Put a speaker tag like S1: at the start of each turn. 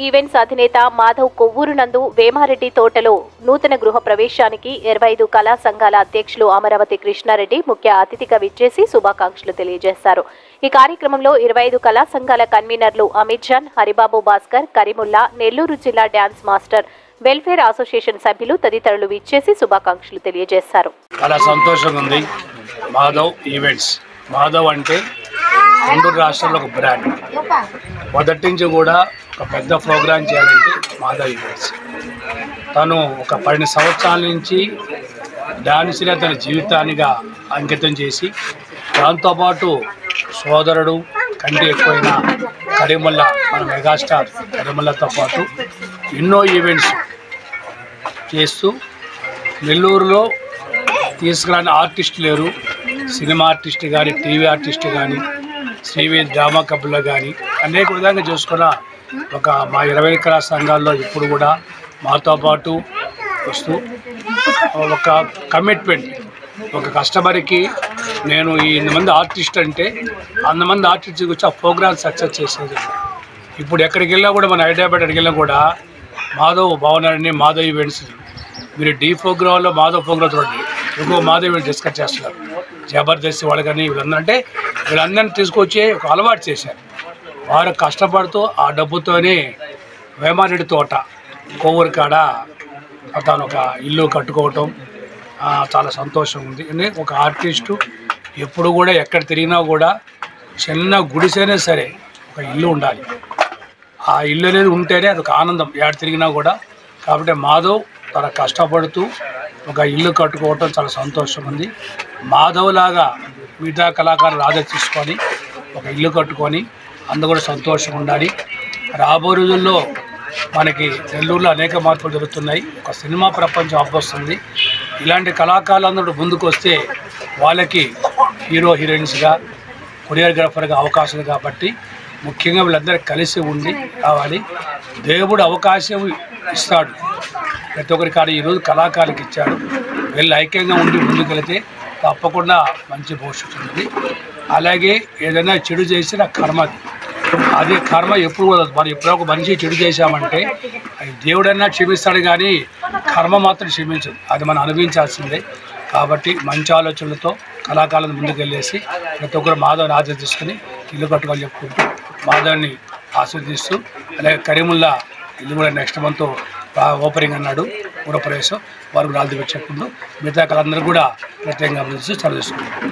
S1: Events అధినేత మాధవ్ కొవ్వూరు నందు వేమారెడ్డి తోటలో నూతన గృహ ప్రవేశానికి 25 కళా సంఘాల అధ్యక్షులు అమరావతి కృష్ణారెడ్డి ముఖ్య అతిథిగా విచ్చేసి శుభాకాంక్షలు తెలియజేశారు. ఈ కార్యక్రమంలో 25 కళా సంఘాల కన్వీనర్లు అమిత్ జాన్, హరిబాబు భాస్కర్, కరీముల్లా, నెల్లూరు జిల్లా డ్యాన్స్ మాస్టర్, వెల్ఫేర్ అసోసియేషన్ సభ్యులు తదితరులు విచ్చేసి శుభాకాంక్షలు తెలియజేశారు.
S2: చాలా సంతోషంగా ఉంది. మాధవ్ ఈవెంట్స్, మాధవ్ అంటే రెండు రాష్ట్రాల్లో ఒక బ్రాండ్. మొదటి నుంచి కూడా ఒక పెద్ద ప్రోగ్రాం చేయాలంటే మాధవ్ ఈవెంట్స్. తను ఒక 12 సంవత్సరాల నుంచి డాన్స్ని తన జీవితానిగా అంకితం చేసి, దాంతోపాటు సోదరుడు కంటే ఎక్కువైన కరీముల్లా, మన మెగాస్టార్ కరీముల్లాతో పాటు ఎన్నో ఈవెంట్స్ చేస్తూ నెల్లూరులో తీసుకురాని ఆర్టిస్ట్ లేరు. సినిమా ఆర్టిస్ట్ కానీ, టీవీ ఆర్టిస్ట్ కానీ, శ్రీవేద్ డ్రామా కపుల్లో కానీ అనేక విధంగా చూసుకున్న ఒక మా 20 కళా సంఘాల్లో ఇప్పుడు కూడా మాతో పాటు వస్తూ ఒక కమిట్మెంట్, ఒక కస్టమర్కి నేను ఈ 8 మంది ఆర్టిస్ట్ అంటే 100 మంది ఆర్టిస్ట్కి వచ్చి ఆ ప్రోగ్రామ్ సక్సెస్ చేసేది. ఇప్పుడు ఎక్కడికి వెళ్ళినా కూడా మన హైదరాబాద్ ఎక్కడికి వెళ్ళినా కూడా మాధవ్ బాగున్నారని మాధవ్ ఈవెంట్స్. మీరు డీ ప్రోగ్రాంలో మాధవ్ ప్రోగ్రాం చూడండి, ఇంకో మాధవ్ ఈవెంట్ డిస్కస్ చేస్తున్నారు. జబర్దస్త్ వాళ్ళు కానీ వీళ్ళందరినీ తీసుకొచ్చి ఒక అలవాటు చేశారు. వారు కష్టపడుతూ ఆ డబ్బుతోనే వేమారెడ్డి తోట కొవ్వూరు కాడ తను ఒక ఇల్లు కట్టుకోవటం చాలా సంతోషం ఉంది. ఒక ఆర్టిస్టు ఎప్పుడు కూడా ఎక్కడ తిరిగినా కూడా చిన్న గుడిసైనా సరే ఒక ఇల్లు ఉండాలి. ఆ ఇల్లు అనేది ఉంటేనే అది ఒక ఆనందం ఎక్కడ తిరిగినా కూడా. కాబట్టి మాధవ్ తన కష్టపడుతూ ఒక ఇల్లు కట్టుకోవటం చాలా సంతోషం ఉంది. మాధవ్ లాగా మిగతా కళాకారులు ఆదర్శ తీసుకొని ఒక ఇల్లు కట్టుకొని అందరూ కూడా సంతోషంగా ఉండాలి. రాబో రోజుల్లో మనకి నెల్లూరులో అనేక మార్పులు జరుగుతున్నాయి. ఒక సినిమా ప్రపంచం అబ్బొస్తుంది. ఇలాంటి కళాకారులందరూ ముందుకు వస్తే వాళ్ళకి హీరో హీరోయిన్స్గా, కొరియోగ్రాఫర్గా అవకాశాలు కాబట్టి ముఖ్యంగా వీళ్ళందరూ కలిసి ఉండి కావాలి. దేవుడు అవకాశం ఇస్తాడు ప్రతి ఒక్కరి కాడ. ఈరోజు కళాకారులకు ఇచ్చాడు. వీళ్ళు ఐక్యంగా ఉండి ముందుకెళ్తే తప్పకుండా మంచి భవిష్యత్తు ఉంది. అలాగే ఏదైనా చెడు చేసిన కర్మది, అదే కర్మ ఎప్పుడు కూడా మనం ఎప్పుడో ఒక మనిషి చెడు చేశామంటే అది దేవుడైనా క్షమిస్తాడు కానీ కర్మ మాత్రం క్షమించదు. అది మనం అనుభవించాల్సిందే. కాబట్టి మంచి ఆలోచనలతో కళాకారులను ముందుకెళ్ళేసి ప్రతి ఒక్కరు మాధవ్ని ఆశీర్దిస్తుని ఇల్లు కట్టుకొని చెప్పుకుంటూ మాధవ్ని ఆశీర్దిస్తూ, అలాగే కరీముల్లా ఇల్లు కూడా నెక్స్ట్ మంత్ ఓపెనింగ్ అన్నాడు, గృహప్రవేశం. వారు కూడా ఆల్ ది బెస్ట్ చెప్పుకుంటూ మిగతా కళలందరూ కూడా ప్రత్యేకంగా అభివృద్ధి చదివిస్తున్నాం.